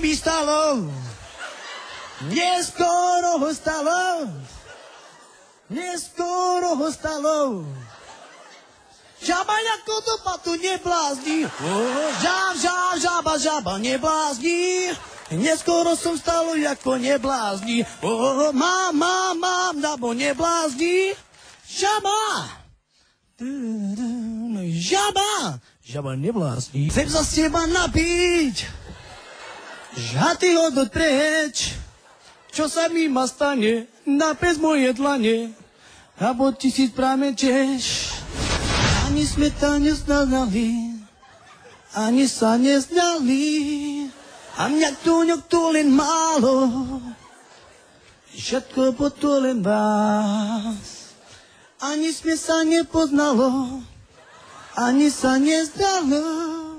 mi stalo, neskoro ho stalo. Žaba ako do patu neblázni, žaba neblázni, neskoro som stalo ako neblázni, mám, dabo neblázni, žaba neblázni. Chcem sa s teba napiť, žhatý odod preč, čo sa mi ma stane, napes moje dlane, a bod 1000 pramečeš. Ani sme to neznali, ani sa neznali, a mňa tu len málo, všetko po to len vás. Ani sme sa nepoznalo, ani sa nezdalo.